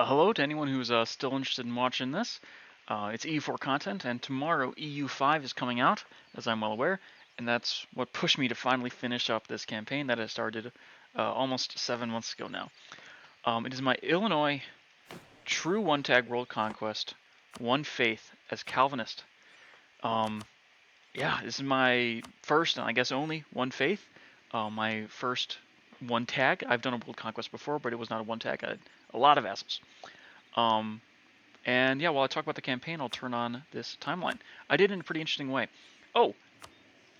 Hello to anyone who's still interested in watching this. It's EU4 content, and tomorrow EU5 is coming out, as I'm well aware, and that's what pushed me to finally finish up this campaign that I started almost 7 months ago now. It is my Illinois true one-tag world conquest, one faith as Calvinist. Um, yeah, this is my first and I guess only one faith. My first one tag. I've done a world conquest before, but it was not a one tag. I had a lot of vassals. Um, And yeah, while I talk about the campaign, I'll turn on this timeline. I did it in a pretty interesting way. Oh,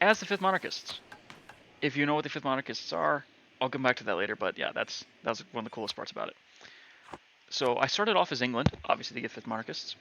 as the Fifth Monarchists. If you know what the Fifth Monarchists are, I'll come back to that later. But yeah, that was one of the coolest parts about it. So I started off as England, obviously to get Fifth Monarchists,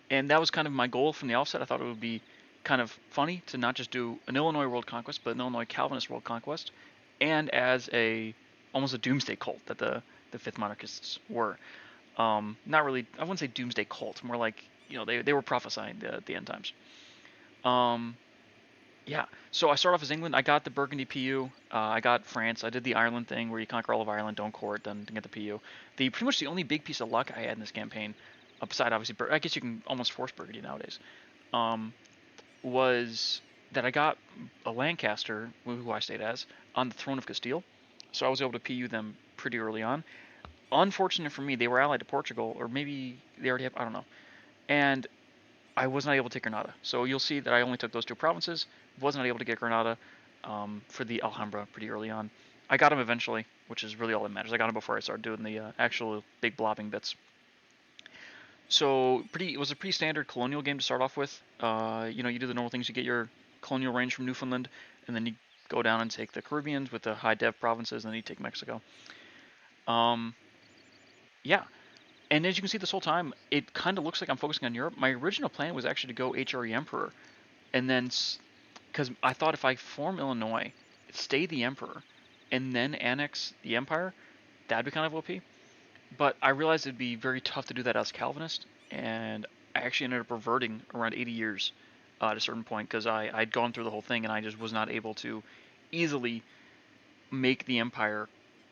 and that was kind of my goal from the outset. I thought it would be kind of funny to not just do an Illinois world conquest, but an Illinois Calvinist world conquest, and as a almost a doomsday cult that the Fifth Monarchists were. Not really. I wouldn't say doomsday cult. More like they were prophesying the end times. Um, yeah. So I start off as England. I got the Burgundy PU. I got France. I did the Ireland thing where you conquer all of Ireland, don't court, then get the PU. The pretty much the only big piece of luck I had in this campaign, beside obviously, I guess you can almost force Burgundy nowadays, um, was that I got a Lancaster, who I stayed as, on the throne of Castile. So I was able to PU them pretty early on. Unfortunate for me, they were allied to Portugal, or maybe they already have, I don't know. And I was not able to take Granada. So you'll see that I only took those two provinces. Was not able to get Granada for the Alhambra pretty early on. I got them eventually, which is really all that matters. I got them before I started doing the actual big blobbing bits. So it was a pretty standard colonial game to start off with. You do the normal things. You get your colonial range from Newfoundland, and then you go down and take the Caribbeans with the high dev provinces, and then you take Mexico. Um, yeah, and as you can see this whole time, it kind of looks like I'm focusing on Europe. My original plan was actually to go HRE Emperor, and then because I thought if I form Illinois, stay the Emperor, and then annex the Empire, that'd be kind of OP. But I realized it'd be very tough to do that as Calvinist, and I actually ended up reverting around 80 years at a certain point because I'd gone through the whole thing and I just was not able to easily make the Empire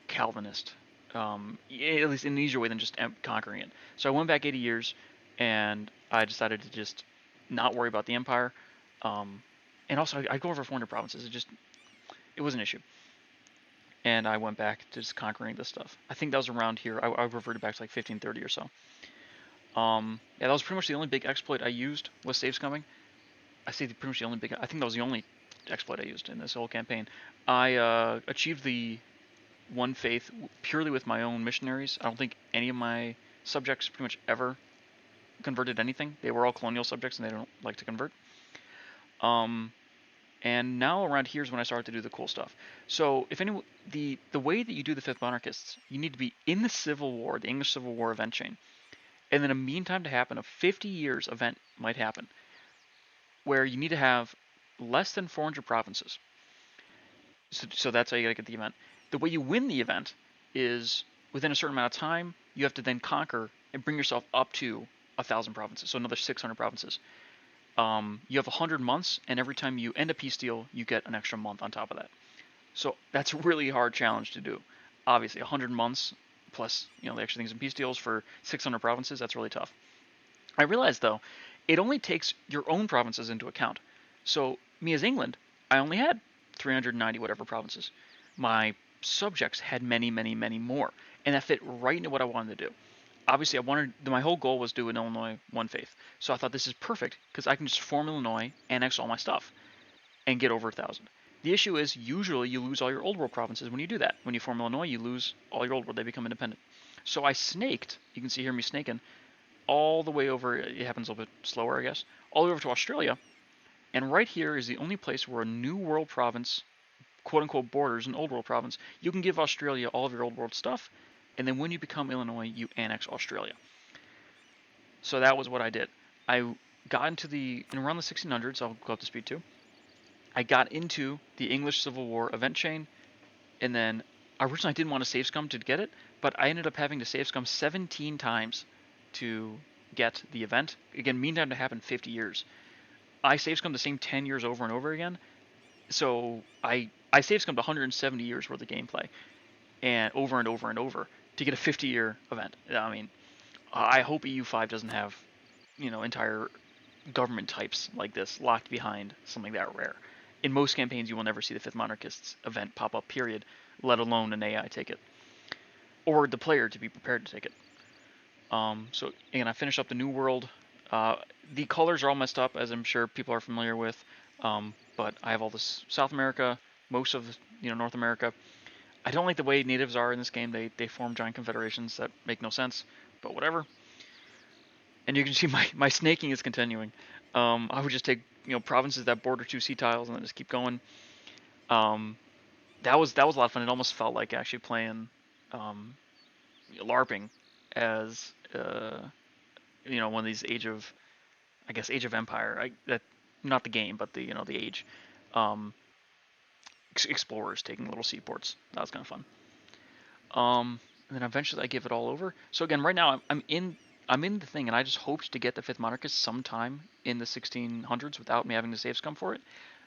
Calvinist, at least in an easier way than just conquering it. So I went back 80 years, and I decided to just not worry about the Empire. Um, and also, I'd go over 400 provinces. It was an issue. And I went back to just conquering this stuff. I think that was around here. I reverted back to like 1530 or so. Yeah, that was pretty much the only big exploit I used was save scumming. I say pretty much the only big. I think that was the only exploit I used in this whole campaign. I achieved the one faith purely with my own missionaries. I don't think any of my subjects pretty much ever converted anything. They were all colonial subjects and they don't like to convert. Um, and now around here is when I started to do the cool stuff. So if any, the way that you do the Fifth Monarchists, you need to be in the Civil War, the English Civil War event chain, and then a meantime to happen, a 50 years event might happen, where you need to have less than 400 provinces. So that's how you gotta get the event. The way you win the event is within a certain amount of time, you have to then conquer and bring yourself up to 1,000 provinces, so another 600 provinces. You have 100 months, and every time you end a peace deal, you get an extra month on top of that. So that's a really hard challenge to do. Obviously, 100 months plus the extra things in peace deals for 600 provinces, that's really tough. I realized though, it only takes your own provinces into account. So me as England, I only had 390 whatever provinces. My subjects had many, many, many more, and that fit right into what I wanted to do. Obviously, my whole goal was to do an Illinois one faith. So I thought this is perfect because I can just form Illinois, annex all my stuff, and get over 1,000. The issue is usually you lose all your old world provinces when you do that. When you form Illinois, you lose all your old world; they become independent. So I snaked. You can see here me snaking all the way over. It happens a little bit slower, I guess. All the way over to Australia, and right here is the only place where a new world province, quote unquote, borders an old world province. You can give Australia all of your old world stuff, and then when you become Illinois, you annex Australia. So that was what I did. I got into in around the 1600s. I'll go up to speed too. I got into the English Civil War event chain, and then originally I didn't want to save scum to get it, but I ended up having to save scum 17 times to get the event. Again, meantime to happen 50 years. I save scum the same 10 years over and over again. So I save scummed 170 years worth of gameplay, and over and over and over to get a 50-year event. I mean, I hope EU5 doesn't have, entire government types like this locked behind something that rare. In most campaigns, you will never see the Fifth Monarchists event pop up, period, let alone an AI take it. Or the player to be prepared to take it. So, again, I finished up the New World. Uh, the colors are all messed up, as I'm sure people are familiar with. But I have all this South America, most of North America. I don't like the way natives are in this game. They form giant confederations that make no sense, but whatever. And you can see my snaking is continuing. I would just take provinces that border two sea tiles and then just keep going. Um, that was a lot of fun. It almost felt like actually playing um, LARPing as one of these Age of Empire. That not the game, but the age. Um, explorers taking little seaports. That was kind of fun. And then eventually I give it all over. So again, right now I'm in the thing, and I just hoped to get the Fifth Monarchist sometime in the 1600s without me having to save scum for it.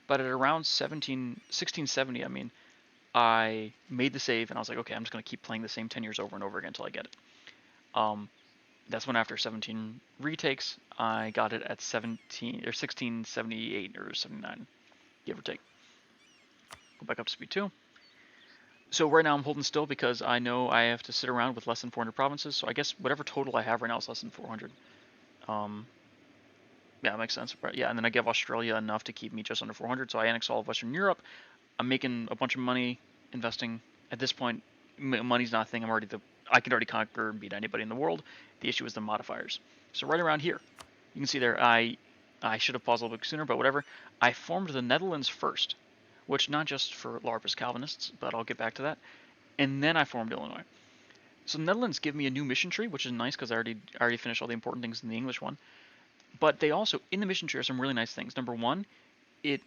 But at around 1670, I made the save, and I was like, okay, I'm just going to keep playing the same 10 years over and over again until I get it. Um, that's when after 17 retakes, I got it at 17 or 1678 or 79, give or take. Go back up to speed 2. So right now I'm holding still because I know I have to sit around with less than 400 provinces. So I guess whatever total I have right now is less than 400. Um, yeah, that makes sense. But yeah, and then I give Australia enough to keep me just under 400. So I annex all of Western Europe. I'm making a bunch of money investing. At this point, money's not a thing. I could already conquer and beat anybody in the world. The issue is the modifiers. So right around here, you can see there, I should have paused a little bit sooner, but whatever. I formed the Netherlands first, which not just for LARP is Calvinists, but I'll get back to that. And then I formed Illinois. So the Netherlands give me a new mission tree, which is nice because I already finished all the important things in the English one. But they also in the mission tree are some really nice things. Number one, it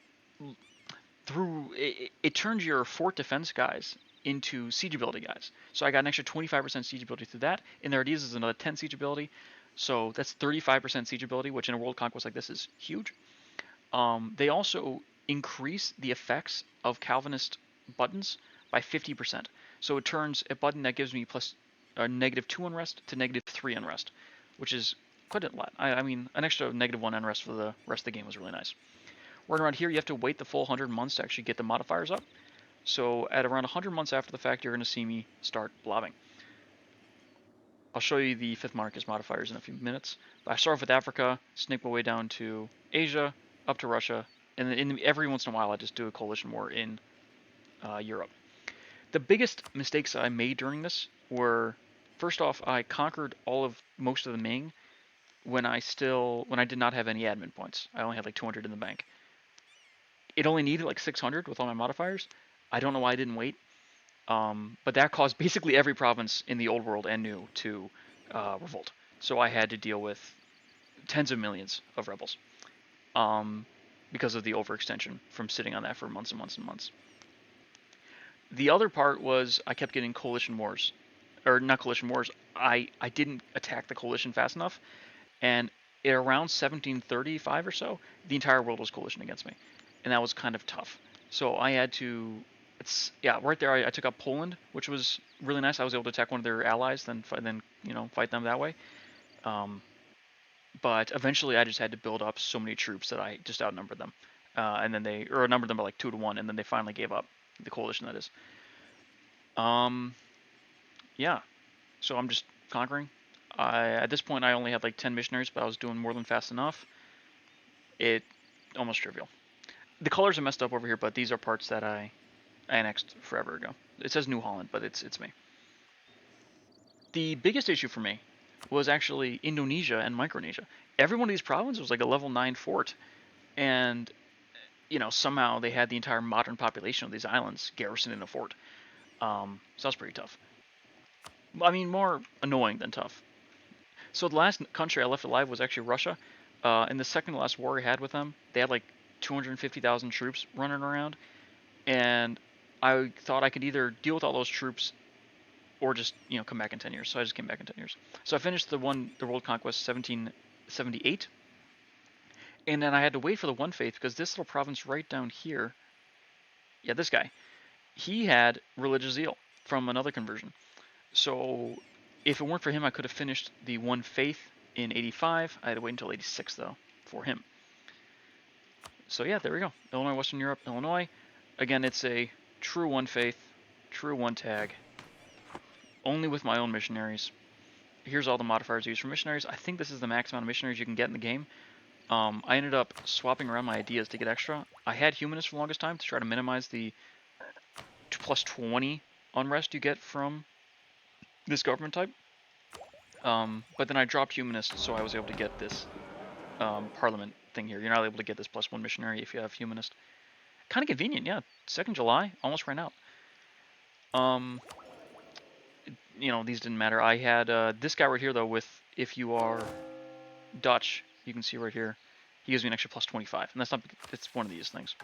it turns your fort defense guys into siege ability guys. So I got an extra 25% siege ability through that. In their ideas is another 10 siege ability. So that's 35% siege ability, which in a world conquest like this is huge. They also increase the effects of Calvinist buttons by 50%. So it turns a button that gives me plus -2 unrest to -3 unrest, which is quite a lot. An extra -1 unrest for the rest of the game was really nice. Right around here, you have to wait the full 100 months to actually get the modifiers up. So at around 100 months after the fact, you're going to see me start blobbing. I'll show you the Fifth Monarchist modifiers in a few minutes. But I start off with Africa, snake my way down to Asia, up to Russia, and then every once in a while I just do a coalition war in Europe. The biggest mistakes I made during this were, first off, I conquered most of the Ming when I did not have any admin points. I only had like 200 in the bank. It only needed like 600 with all my modifiers. I don't know why I didn't wait. But that caused basically every province in the old world and new to revolt. So I had to deal with tens of millions of rebels because of the overextension from sitting on that for months and months and months. The other part was I kept getting coalition wars, or not coalition wars. I didn't attack the coalition fast enough, and at around 1735 or so, the entire world was coalition against me, and that was kind of tough. So I had to right there. I took up Poland, which was really nice. I was able to attack one of their allies, then fight them that way. Um, but eventually, I just had to build up so many troops that I just outnumbered them, and then they outnumbered them by like 2 to 1, and then they finally gave up. The coalition, that is. Um, yeah. So I'm just conquering. At this point, I only had like 10 missionaries, but I was doing more than fast enough. It almost trivial. The colors are messed up over here, but these are parts that I annexed forever ago. It says New Holland, but it's me. The biggest issue for me was actually Indonesia and Micronesia. Every one of these provinces was like a level 9 fort, and somehow they had the entire modern population of these islands garrisoned in a fort. So that's pretty tough. More annoying than tough. So the last country I left alive was actually Russia. In the second to last war I had with them, they had like 250,000 troops running around, and I thought I could either deal with all those troops or just come back in 10 years. So I just came back in 10 years. So I finished the world conquest 1778, and then I had to wait for the one faith because this little province right down here, yeah, this guy, he had religious zeal from another conversion. So If it weren't for him, I could have finished the one faith in 85. I had to wait until 86 though for him. So yeah, there we go. Illinois, Western Europe, Illinois. Again, it's a true one faith, true one tag, only with my own missionaries. Here's all the modifiers used for missionaries. I think this is the max amount of missionaries you can get in the game. I ended up swapping around my ideas to get extra. I had humanist for the longest time to try to minimize the plus 20 unrest you get from this government type. But then I dropped humanist, so I was able to get this parliament thing here. You're not able to get this plus 1 missionary if you have humanist. Kind of convenient, yeah. 2nd July, almost ran out. These didn't matter. I had this guy right here, though, with if you are Dutch, you can see right here, he gives me an extra plus 25. And it's one of these things.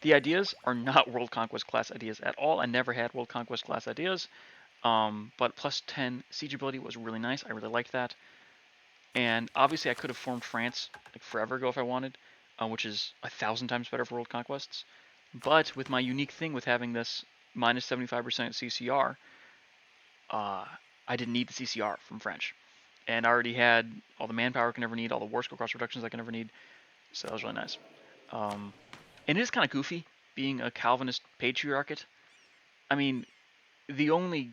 The ideas are not World Conquest class ideas at all. I never had World Conquest class ideas. But plus 10 siege ability was really nice. I really liked that. And obviously I could have formed France like forever ago if I wanted, which is 1,000 times better for World Conquests. But with my unique thing with having this minus 75% CCR, I didn't need the CCR from French. And I already had all the manpower I can ever need, all the war skill cross reductions I can ever need. So that was really nice. And it is kind of goofy being a Calvinist patriarchate. I mean, the only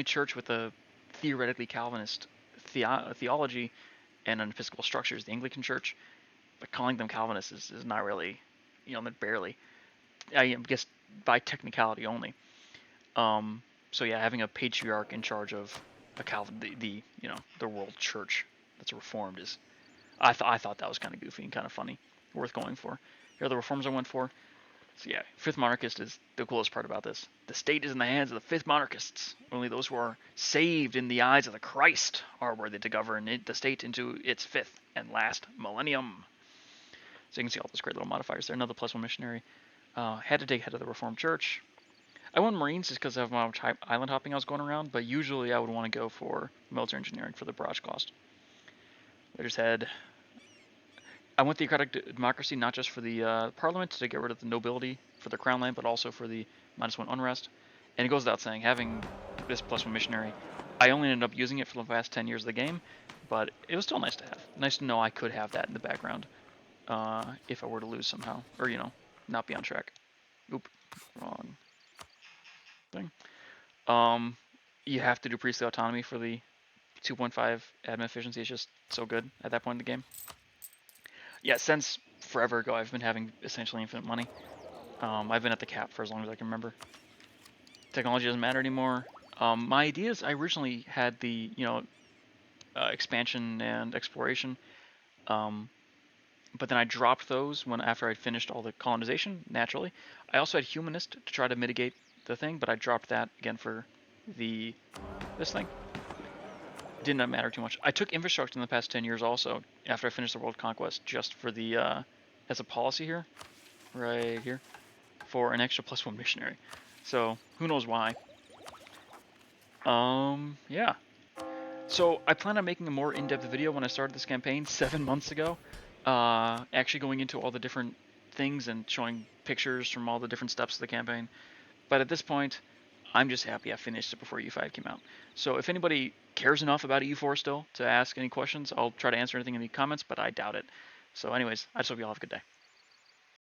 church with a theoretically Calvinist theology and an episcopal structure is the Anglican Church. But calling them Calvinists is not really, barely. I guess by technicality only. So yeah, having a patriarch in charge of a the world church that's reformed is, I thought that was kind of goofy and kind of funny, worth going for. Here are the reforms I went for. So yeah, fifth monarchist is the coolest part about this. The state is in the hands of the fifth monarchists. Only those who are saved in the eyes of the Christ are worthy to govern the state into its fifth and last millennium. So you can see all those great little modifiers there. Another plus 1 missionary. Had to take head of the Reformed Church. I won Marines just because of how much island hopping I was going around, but usually I would want to go for military engineering for the barrage cost. There's head. I want theocratic democracy not just for the parliament to get rid of the nobility for the crown land, but also for the -1 unrest. And it goes without saying, having this plus 1 missionary, I only ended up using it for the past 10 years of the game, but it was still nice to have. Nice to know I could have that in the background if I were to lose somehow, or not be on track. Oop, wrong thing. You have to do priestly autonomy for the 2.5 admin efficiency. It's just so good at that point in the game. Yeah, since forever ago, I've been having essentially infinite money. I've been at the cap for as long as I can remember. Technology doesn't matter anymore. My ideas, I originally had the, expansion and exploration. But then I dropped those after I'd finished all the colonization, naturally. I also had humanist to try to mitigate the thing, but I dropped that again for this thing. It did not matter too much. I took infrastructure in the past 10 years also, after I finished the world conquest, just for the, as a policy here, right here, for an extra plus 1 missionary. So, who knows why. Yeah. So, I plan on making a more in-depth video when I started this campaign 7 months ago. Actually going into all the different things and showing pictures from all the different steps of the campaign. But at this point, I'm just happy I finished it before EU5 came out. So if anybody cares enough about EU4 still to ask any questions, I'll try to answer anything in the comments, but I doubt it. So anyways, I just hope you all have a good day.